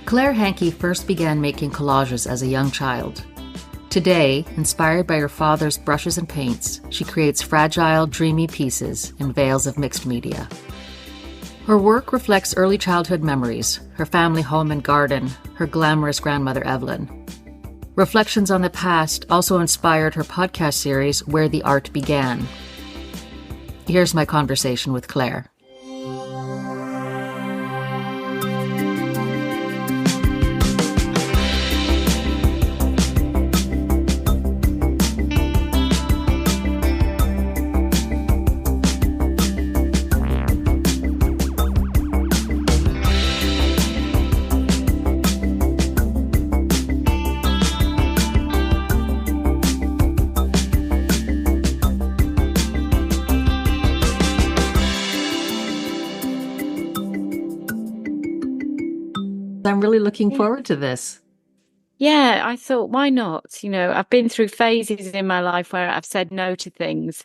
Claire Hankey first began making collages as a young child. Today, inspired by her father's brushes and paints, she creates fragile, dreamy pieces in veils of mixed media. Her work reflects early childhood memories, her family home and garden, her glamorous grandmother Evelyne. Reflections on the past also inspired her podcast series, Where the Art Began. Here's my conversation with Claire. I'm really looking forward to this. Yeah, I thought, why not? You know, I've been through phases in my life where I've said no to things.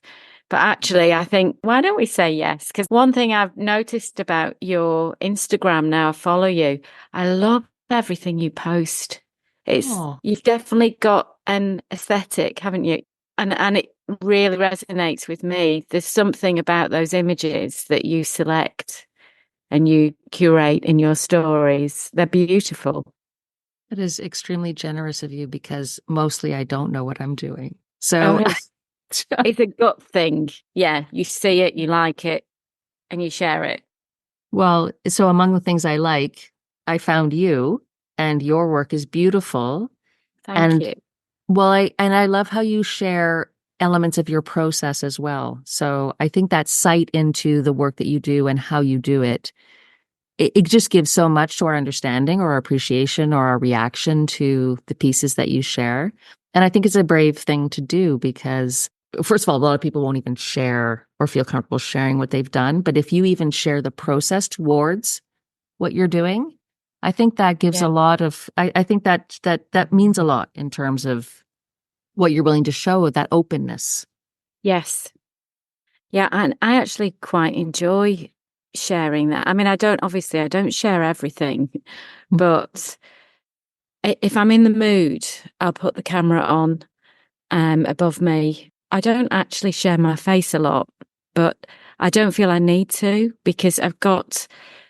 But actually, I think, why don't we say yes? Because one thing I've noticed about your Instagram now, I follow you, I love everything you post. You've definitely got an aesthetic, haven't you? And it really resonates with me. There's something about those images that you select and you curate in your stories. They're beautiful. It is extremely generous of you because mostly I don't know what I'm doing. So it's a gut thing. Yeah, you see it, you like it, and you share it. Well, so among the things I like, I found you, and your work is beautiful. Thank you. Well, I love how you share elements of your process as well. So I think that sight into the work that you do and how you do it, it just gives so much to our understanding or our appreciation or our reaction to the pieces that you share. And I think it's a brave thing to do because, first of all, a lot of people won't even share or feel comfortable sharing what they've done. But if you even share the process towards what you're doing, I think that gives a lot of, I think that means a lot in terms of what you're willing to show, that openness. Yes. Yeah, and I actually quite enjoy sharing that. I mean, I don't share everything, but if I'm in the mood, I'll put the camera on above me. I don't actually share my face a lot, but I don't feel I need to because I've got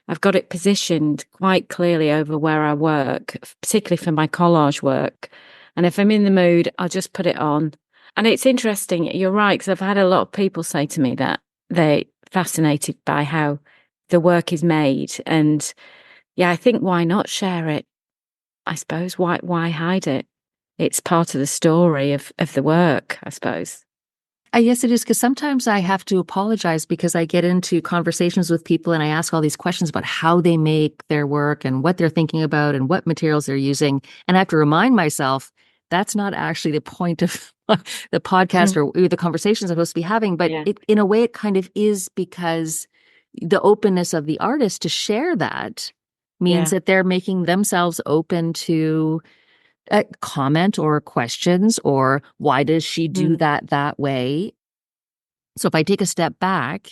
it positioned quite clearly over where I work, particularly for my collage work. And if I'm in the mood, I'll just put it on. And it's interesting, you're right, because I've had a lot of people say to me that they're fascinated by how the work is made. And yeah, I think why not share it? I suppose. Why hide it? It's part of the story of the work, I suppose. Yes, it is, because sometimes I have to apologize because I get into conversations with people and I ask all these questions about how they make their work and what they're thinking about and what materials they're using. And I have to remind myself that's not actually the point of the podcast or the conversations I'm supposed to be having. But in a way, it kind of is, because the openness of the artist to share that means that they're making themselves open to a comment or questions, or why does she do that way? So if I take a step back,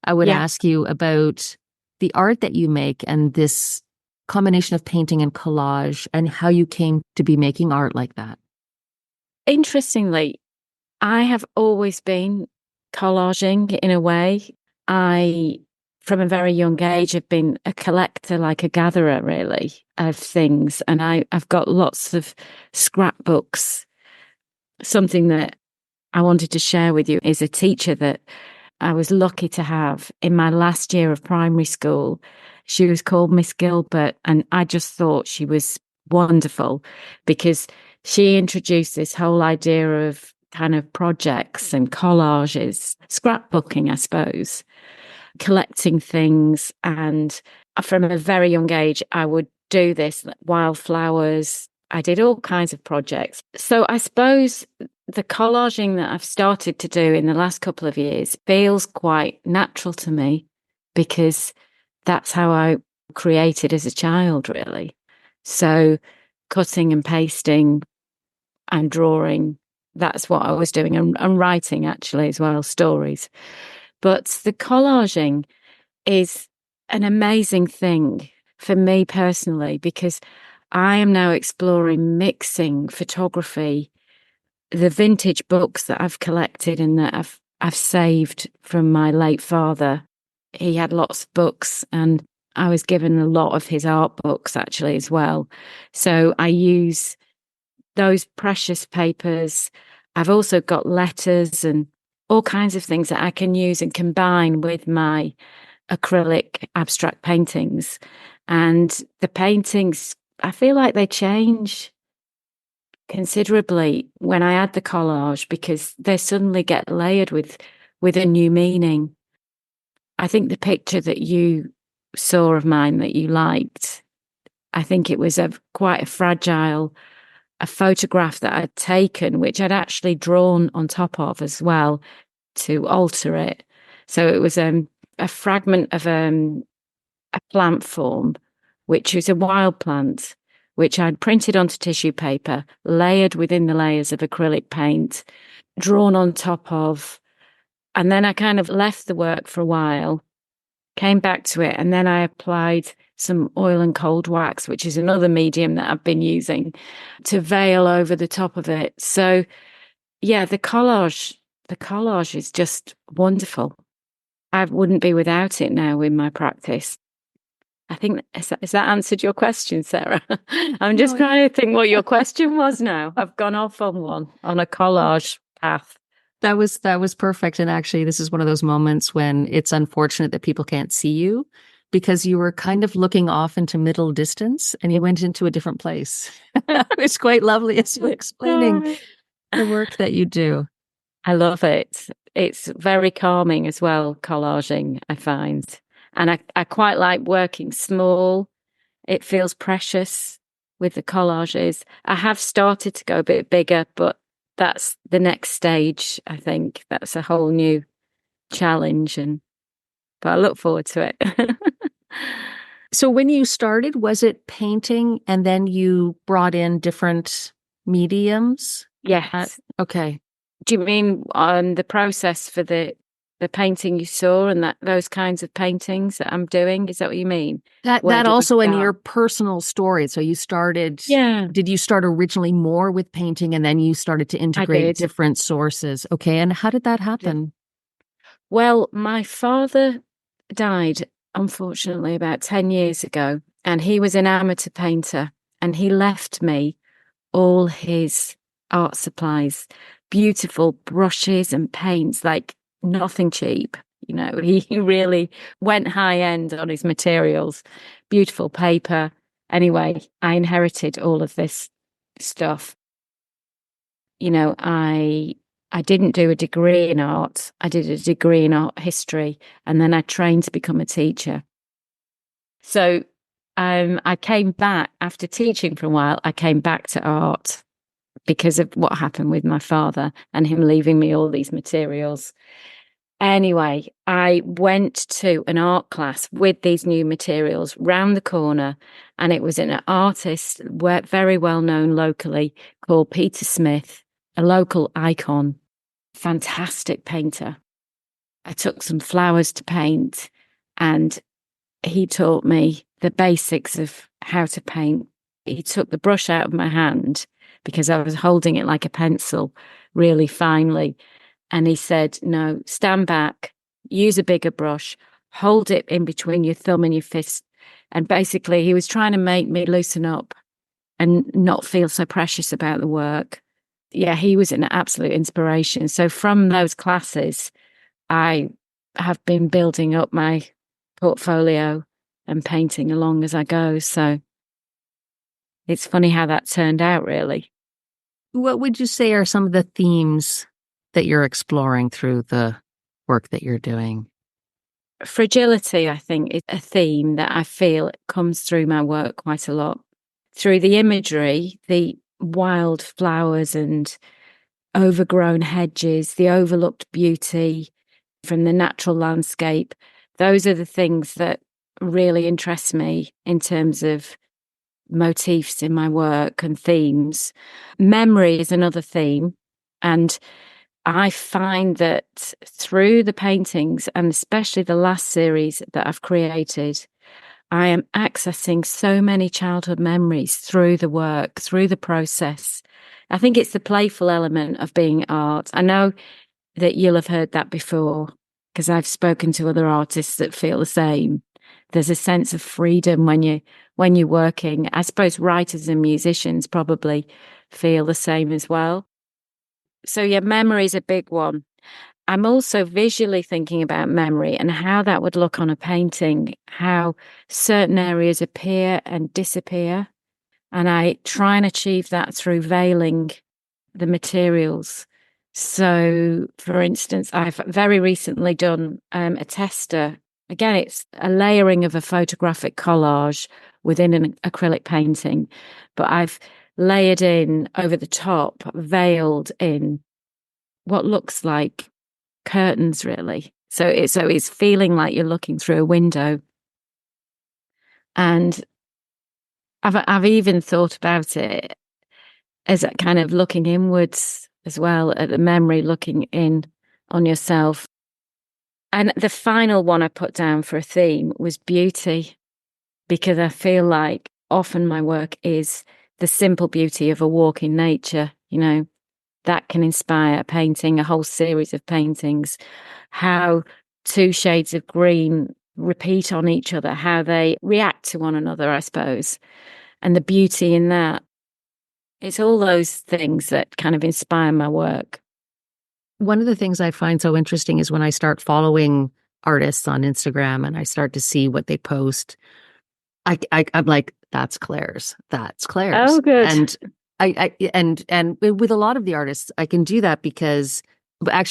I would ask you about the art that you make and this combination of painting and collage and how you came to be making art like that. Interestingly, I have always been collaging in a way. From a very young age, have been a collector, like a gatherer, really, of things. And I've got lots of scrapbooks. Something that I wanted to share with you is a teacher that I was lucky to have in my last year of primary school. She was called Miss Gilbert, and I just thought she was wonderful because she introduced this whole idea of kind of projects and collages, scrapbooking, I suppose, collecting things. And from a very young age, I would do this, wildflowers. I did all kinds of projects. So I suppose the collaging that I've started to do in the last couple of years feels quite natural to me because that's how I created as a child, really. So cutting and pasting and drawing, that's what I was doing, and writing actually as well, stories. But the collaging is an amazing thing for me personally, because I am now exploring mixing photography, the vintage books that I've collected and that I've saved from my late father. He had lots of books, and I was given a lot of his art books actually as well. So I use those precious papers. I've also got letters and all kinds of things that I can use and combine with my acrylic abstract paintings. And the paintings, I feel like they change considerably when I add the collage, because they suddenly get layered with a new meaning. I think the picture that you saw of mine that you liked, I think it was quite a fragile a photograph that I'd taken, which I'd actually drawn on top of as well to alter it. So it was a fragment of a plant form, which was a wild plant, which I'd printed onto tissue paper, layered within the layers of acrylic paint, drawn on top of. And then I kind of left the work for a while, came back to it, and then I applied some oil and cold wax, which is another medium that I've been using, to veil over the top of it. So yeah, the collage is just wonderful. I wouldn't be without it now in my practice. I think, has that answered your question, Sarah? I'm just trying to think what your question was now. I've gone off on a collage path. That was perfect. And actually, this is one of those moments when it's unfortunate that people can't see you, because you were kind of looking off into middle distance and you went into a different place. It's quite lovely as you're explaining the work that you do. I love it. It's very calming as well, collaging, I find. And I quite like working small. It feels precious with the collages. I have started to go a bit bigger, but that's the next stage, I think. That's a whole new challenge, but I look forward to it. So when you started, was it painting and then you brought in different mediums? Yes. Okay. Do you mean the process for the painting you saw and those kinds of paintings that I'm doing? Is that what you mean? That also in your personal story. So you started, yeah. Did you start originally more with painting and then you started to integrate different sources? Okay. And how did that happen? Well, my father died, unfortunately, about 10 years ago, and he was an amateur painter, and he left me all his art supplies, beautiful brushes and paints, like nothing cheap. You know, he really went high end on his materials, beautiful paper. Anyway, I inherited all of this stuff. You know, I didn't do a degree in art. I did a degree in art history, and then I trained to become a teacher. So I came back after teaching for a while. I came back to art because of what happened with my father and him leaving me all these materials. Anyway, I went to an art class with these new materials round the corner, and it was an artist, very well known locally, called Peter Smith, a local icon, fantastic painter. I took some flowers to paint, and he taught me the basics of how to paint. He took the brush out of my hand because I was holding it like a pencil really finely. And he said, no, stand back, use a bigger brush, hold it in between your thumb and your fist. And basically, he was trying to make me loosen up and not feel so precious about the work. Yeah, he was an absolute inspiration. So from those classes, I have been building up my portfolio and painting along as I go. So it's funny how that turned out, really. What would you say are some of the themes that you're exploring through the work that you're doing? Fragility, I think, is a theme that I feel comes through my work quite a lot. Through the imagery, the wild flowers and overgrown hedges, the overlooked beauty from the natural landscape, those are the things that really interest me in terms of motifs in my work and themes. Memory is another theme, and I find that through the paintings, and especially the last series that I've created, I am accessing so many childhood memories through the work, through the process. I think it's the playful element of being art. I know that you'll have heard that before because I've spoken to other artists that feel the same. There's a sense of freedom when you're working. I suppose writers and musicians probably feel the same as well. So yeah, memory is a big one. I'm also visually thinking about memory and how that would look on a painting, how certain areas appear and disappear. And I try and achieve that through veiling the materials. So, for instance, I've very recently done a tester. Again, it's a layering of a photographic collage within an acrylic painting, but I've layered in over the top, veiled in what looks like curtains, really. So it's feeling like you're looking through a window. And I've even thought about it as a kind of looking inwards as well at the memory, looking in on yourself. And the final one I put down for a theme was beauty, because I feel like often my work is the simple beauty of a walk in nature, that can inspire a painting, a whole series of paintings, how two shades of green repeat on each other, how they react to one another, I suppose, and the beauty in that. It's all those things that kind of inspire my work. One of the things I find so interesting is when I start following artists on Instagram and I start to see what they post, I'm like, that's Claire's. That's Claire's. Oh, good. And and with a lot of the artists, I can do that because I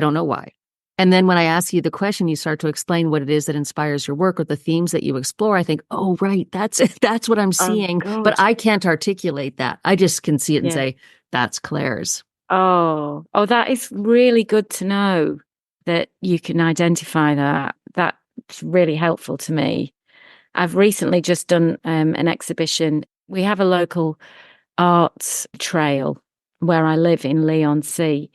don't know why. And then when I ask you the question, you start to explain what it is that inspires your work or the themes that you explore. I think, oh, right, that's that's what I'm Oh, seeing. But God. I can't articulate that. I just can see it and Yeah. say, that's Claire's. Oh, that is really good to know that you can identify that. That's really helpful to me. I've recently just done an exhibition. We have a local arts trail where I live in Leigh-on-Sea,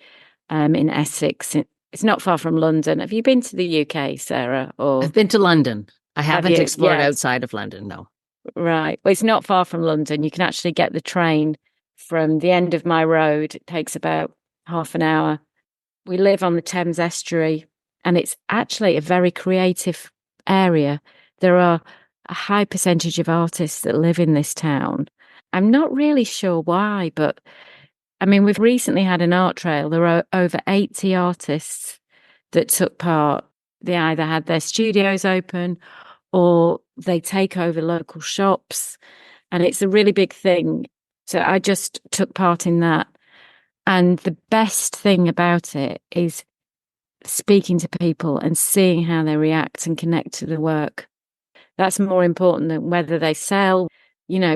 in Essex. It's not far from London. Have you been to the UK, Sarah? Or I've been to London. I have haven't you? explored Yes. outside of London, no. Right. Well, it's not far from London. You can actually get the train from the end of my road. It takes about half an hour. We live on the Thames estuary, and it's actually a very creative area. There are a high percentage of artists that live in this town. I'm not really sure why, but I mean, we've recently had an art trail. There are over 80 artists that took part. They either had their studios open or they take over local shops, and it's a really big thing. So I just took part in that. And the best thing about it is speaking to people and seeing how they react and connect to the work. That's more important than whether they sell.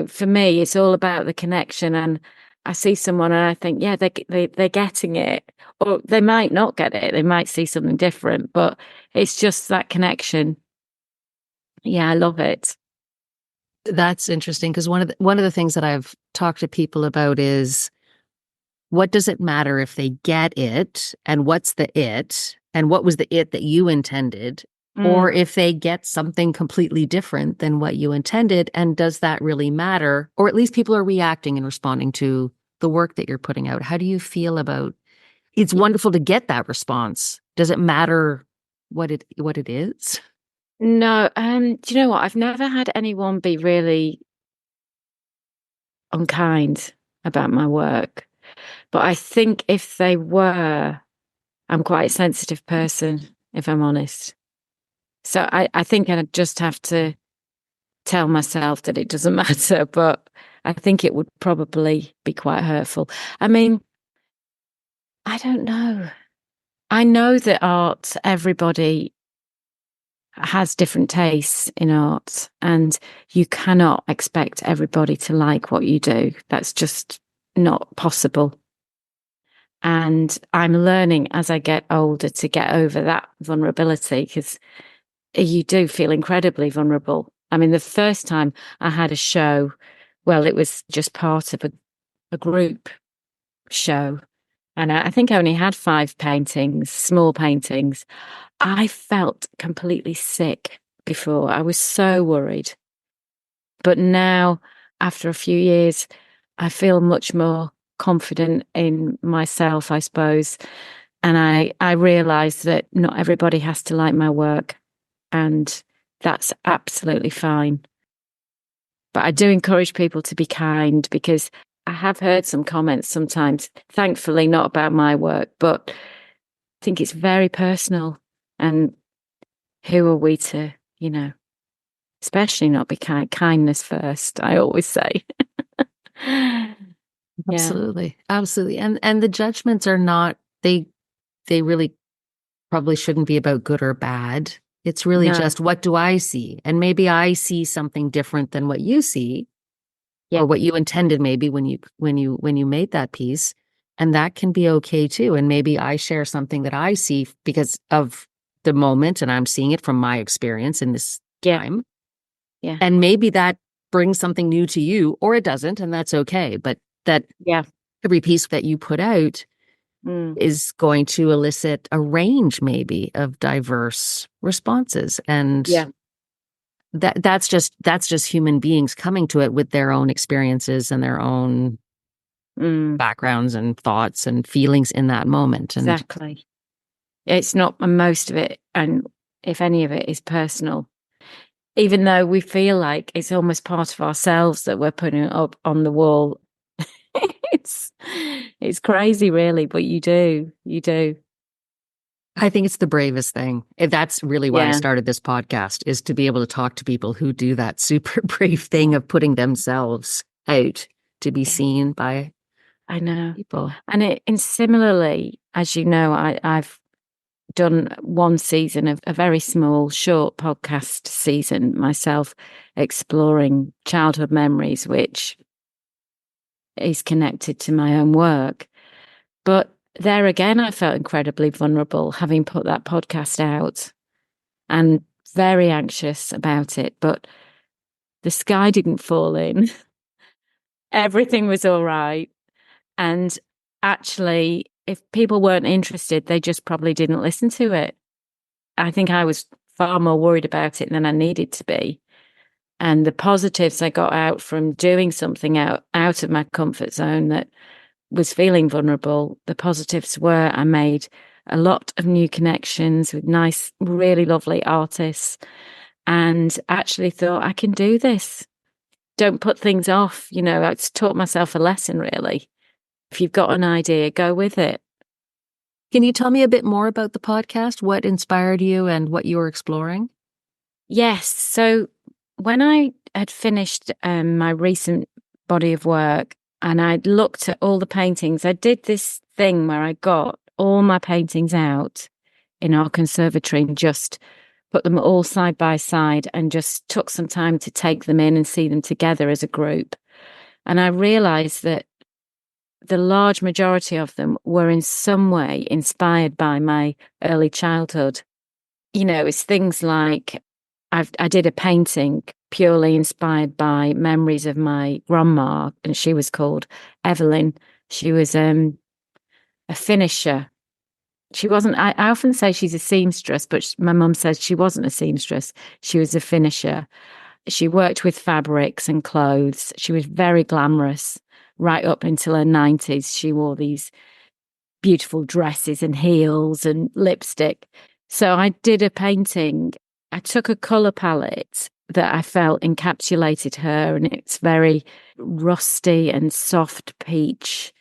For me, it's all about the connection. And I see someone and I think, yeah, they're getting it, or they might not get it. They might see something different, but it's just that connection. Yeah, I love it. That's interesting because one of the things that I've talked to people about is what does it matter if they get it and what's the it and what was the it that you intended, or Mm. if they get something completely different than what you intended, and does that really matter? Or at least people are reacting and responding to the work that you're putting out. How do you feel about it's wonderful to get that response. Does it matter what it is? No, do you know what? I've never had anyone be really unkind about my work. But I think if they were, I'm quite a sensitive person, if I'm honest. So I think I'd just have to tell myself that it doesn't matter, but I think it would probably be quite hurtful. I mean, I don't know. I know that art, everybody has different tastes in art, and you cannot expect everybody to like what you do. That's just not possible. And I'm learning as I get older to get over that vulnerability, because you do feel incredibly vulnerable. I mean, the first time I had a show, well, it was just part of a group show. And I think I only had 5 paintings, small paintings. I felt completely sick before. I was so worried. But now, after a few years, I feel much more confident in myself, I suppose. And I realize that not everybody has to like my work, and that's absolutely fine. But I do encourage people to be kind, because I have heard some comments sometimes, thankfully not about my work, but I think it's very personal. And who are we to, especially not be kind? Kindness first, I always say. Yeah. Absolutely. Absolutely. And the judgments are not, they really probably shouldn't be about good or bad. It's really No. just, what do I see? And maybe I see something different than what you see, Yeah. or what you intended maybe when you made that piece. And that can be okay too. And maybe I share something that I see because of the moment, and I'm seeing it from my experience in this Yeah. time. Yeah. And maybe that brings something new to you, or it doesn't, and that's okay. But that Yeah. every piece that you put out Mm. is going to elicit a range maybe of diverse responses. And Yeah. that's just human beings coming to it with their own experiences and their own Mm. backgrounds and thoughts and feelings in that moment. And Exactly. It's not, and most of it, and if any of it, is personal, even though we feel like it's almost part of ourselves that we're putting up on the wall. it's it's crazy, really, but you do. I think it's the bravest thing. That's really why I Yeah. started this podcast, is to be able to talk to people who do that super brave thing of putting themselves out to be Yeah. seen by I know. people. And similarly, as you know, I've done one season of a very small, short podcast season myself, exploring childhood memories, which is connected to my own work. But there again, I felt incredibly vulnerable having put that podcast out, and very anxious about it. But the sky didn't fall in. Everything was all right. And actually, if people weren't interested, they just probably didn't listen to it. I think I was far more worried about it than I needed to be. And the positives I got out from doing something out of my comfort zone that was feeling vulnerable, the positives were I made a lot of new connections with nice, really lovely artists, and actually thought, I can do this. Don't put things off. I taught myself a lesson, really. If you've got an idea, go with it. Can you tell me a bit more about the podcast? What inspired you and what you were exploring? Yes. So when I had finished my recent body of work, and I'd looked at all the paintings, I did this thing where I got all my paintings out in our conservatory and just put them all side by side, and just took some time to take them in and see them together as a group. And I realized that the large majority of them were in some way inspired by my early childhood. It's things like I did a painting purely inspired by memories of my grandma, and she was called Evelyne. She was a finisher. She wasn't, I often say she's a seamstress, but my mum says she wasn't a seamstress. She was a finisher. She worked with fabrics and clothes. She was very glamorous right up until her 90s. She wore these beautiful dresses and heels and lipstick. So I did a painting. I took a colour palette that I felt encapsulated her, and it's very rusty and soft peach,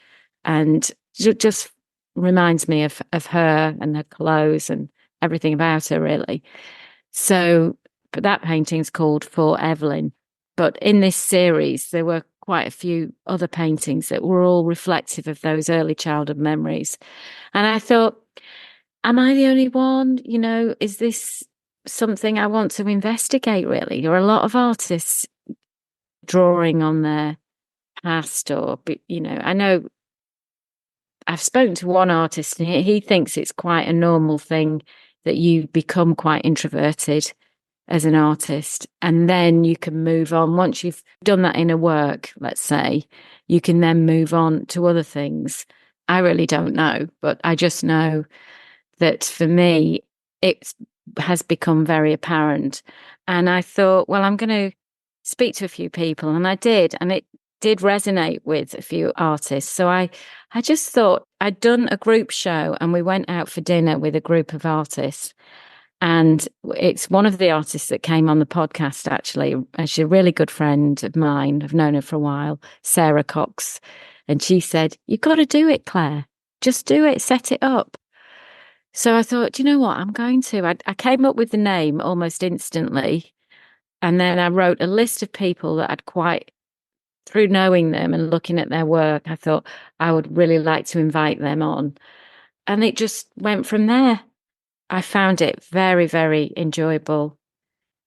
and just reminds me of her and her clothes and everything about her, really. So, but that painting's called For Evelyne. But in this series, there were quite a few other paintings that were all reflective of those early childhood memories. And I thought, am I the only one? Is this something I want to investigate, really? Or a lot of artists drawing on their past, or, I know I've spoken to one artist, and he thinks it's quite a normal thing that you become quite introverted as an artist, and then you can move on. Once you've done that inner work, let's say, you can then move on to other things. I really don't know, but I just know that for me, it's has become very apparent. And I thought, well, I'm going to speak to a few people. And I did. And it did resonate with a few artists. So I just thought I'd done a group show and we went out for dinner with a group of artists. And it's one of the artists that came on the podcast, actually. She's a really good friend of mine. I've known her for a while, Sarah Cox. And she said, "You've got to do it, Claire. Just do it, set it up." So I thought, "Do you know what? I'm going to." I came up with the name almost instantly. And then I wrote a list of people that I'd quite, through knowing them and looking at their work, I thought I would really like to invite them on. And it just went from there. I found it very, very enjoyable.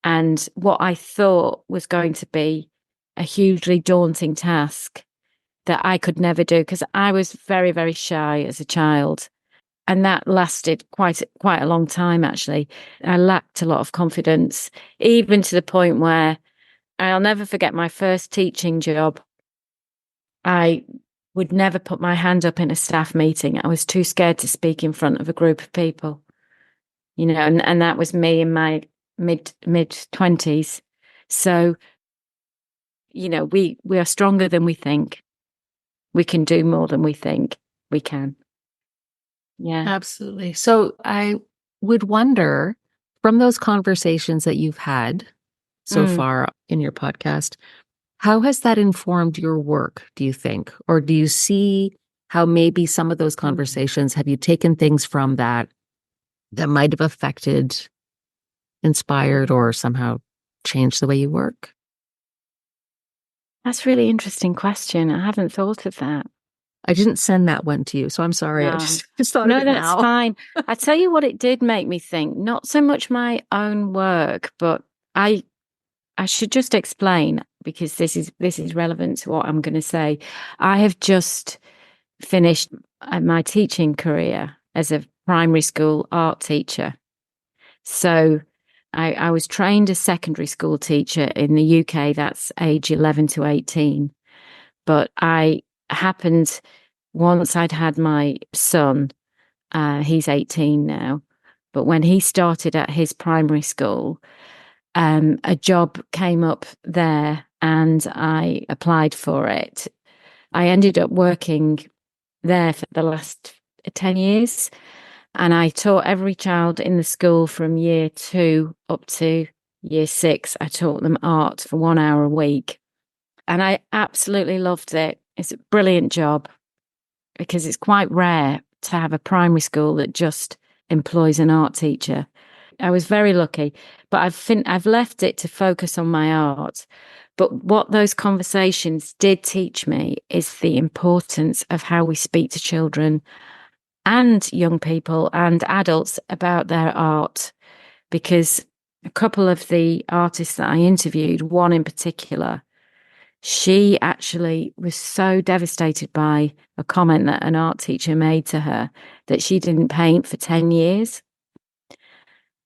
And what I thought was going to be a hugely daunting task that I could never do, because I was very, very shy as a child. And that lasted quite a long time, actually. I lacked a lot of confidence, even to the point where I'll never forget my first teaching job. I would never put my hand up in a staff meeting. I was too scared to speak in front of a group of people. And that was me in my mid 20s. So, we are stronger than we think. We can do more than we think we can. Yeah. Absolutely. So I would wonder, from those conversations that you've had so far in your podcast, how has that informed your work, do you think? Or do you see how maybe some of those conversations, have you taken things from that might have affected, inspired, or somehow changed the way you work? That's a really interesting question. I haven't thought of that. I didn't send that one to you, so I'm sorry. No. I just thought of it now. No, that's fine. I tell you what, it did make me think, not so much my own work, but I should just explain, because this is relevant to what I'm going to say. I have just finished my teaching career as a primary school art teacher. So I was trained as secondary school teacher in the UK. That's age 11 to 18. But I happened, once I'd had my son, he's 18 now, but when he started at his primary school, a job came up there and I applied for it. I ended up working there for the last 10 years. And I taught every child in the school from year 2 up to year 6. I taught them art for 1 hour a week. And I absolutely loved it. It's a brilliant job, because it's quite rare to have a primary school that just employs an art teacher. I was very lucky, but I've left it to focus on my art. But what those conversations did teach me is the importance of how we speak to children and young people and adults about their art. Because a couple of the artists that I interviewed, one in particular, she actually was so devastated by a comment that an art teacher made to her that she didn't paint for 10 years.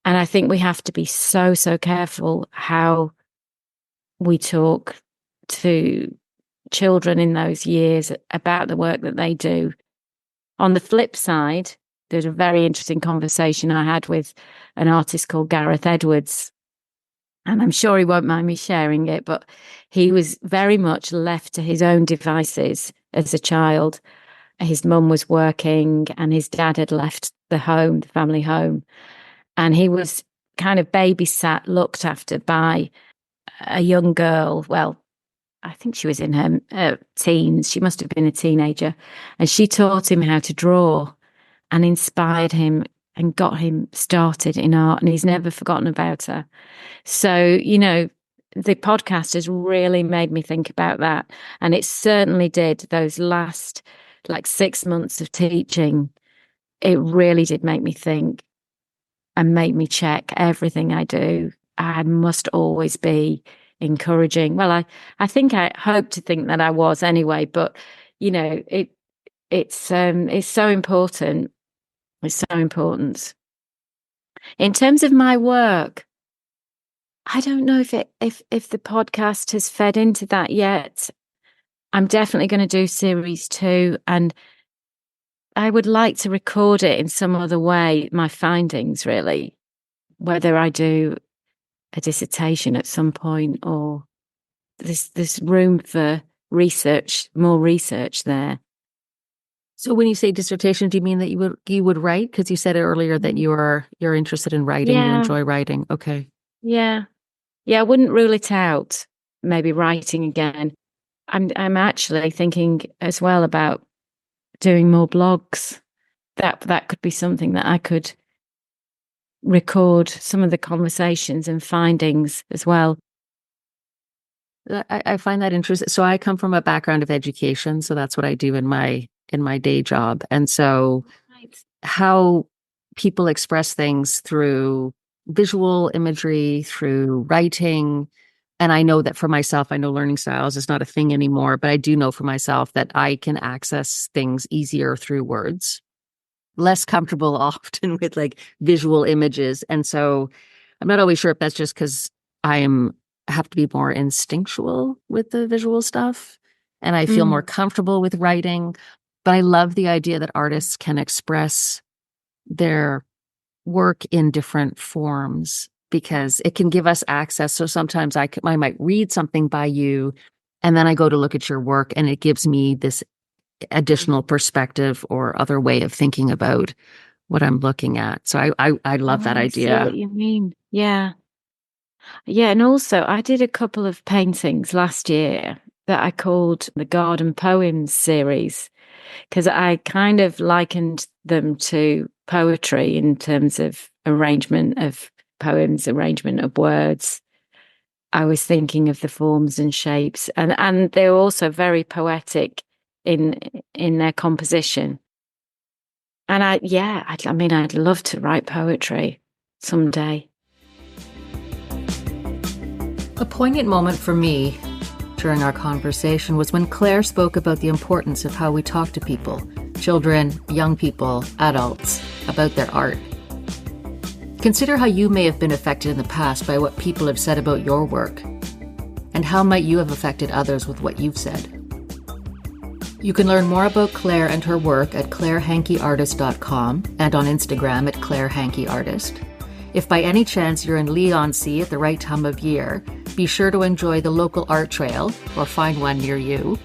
And I think we have to be so, so careful how we talk to children in those years about the work that they do. On the flip side, there's a very interesting conversation I had with an artist called Gareth Edwards. And I'm sure he won't mind me sharing it, but he was very much left to his own devices as a child. His mum was working and his dad had left the home, the family home. And he was kind of babysat, looked after by a young girl. Well, I think she was in her teens. She must have been a teenager. And she taught him how to draw and inspired him and got him started in art. And he's never forgotten about her. So, the podcast has really made me think about that. And it certainly did. Those last 6 months of teaching, it really did make me think and make me check everything I do. I must always be encouraging. Well, I think I hope to think that I was anyway, but it's so important. It's so important. In terms of my work, I don't know if the podcast has fed into that yet. I'm definitely going to do series 2, and I would like to record it in some other way, my findings, really. whether I do a dissertation at some point or there's room for research, more research there. So when you say dissertation, do you mean that you would write? Because you said earlier that you're interested in writing, you Yeah. enjoy writing. Okay. Yeah. Yeah, I wouldn't rule it out, maybe writing again. I'm actually thinking as well about doing more blogs. That could be something that I could record some of the conversations and findings as well. I find that interesting. So I come from a background of education, so that's what I do in my day job. And so Right. how people express things through visual imagery, through writing. And I know that for myself, I know learning styles is not a thing anymore, but I do know for myself that I can access things easier through words, less comfortable often with like visual images. And so I'm not always sure if that's just because I have to be more instinctual with the visual stuff and I feel more comfortable with writing. But I love the idea that artists can express their work in different forms because it can give us access. So sometimes I might read something by you and then I go to look at your work and it gives me this additional perspective or other way of thinking about what I'm looking at. So I love that I see idea. what you mean. Yeah. Yeah. And also, I did a couple of paintings last year that I called the Garden Poems series because I kind of likened them to poetry in terms of arrangement of poems, arrangement of words. I was thinking of the forms and shapes, and they were also very poetic in their composition. And I mean, I'd love to write poetry someday. A poignant moment for me during our conversation was when Claire spoke about the importance of how we talk to people, children, young people, adults, about their art. Consider how you may have been affected in the past by what people have said about your work, and how might you have affected others with what you've said. You can learn more about Claire and her work at clairehankeyartist.com and on Instagram at clairehankeyartist. If by any chance you're in Leigh-on-Sea at the right time of year, be sure to enjoy the local art trail or find one near you,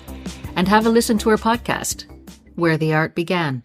and have a listen to her podcast, Where the Art Began.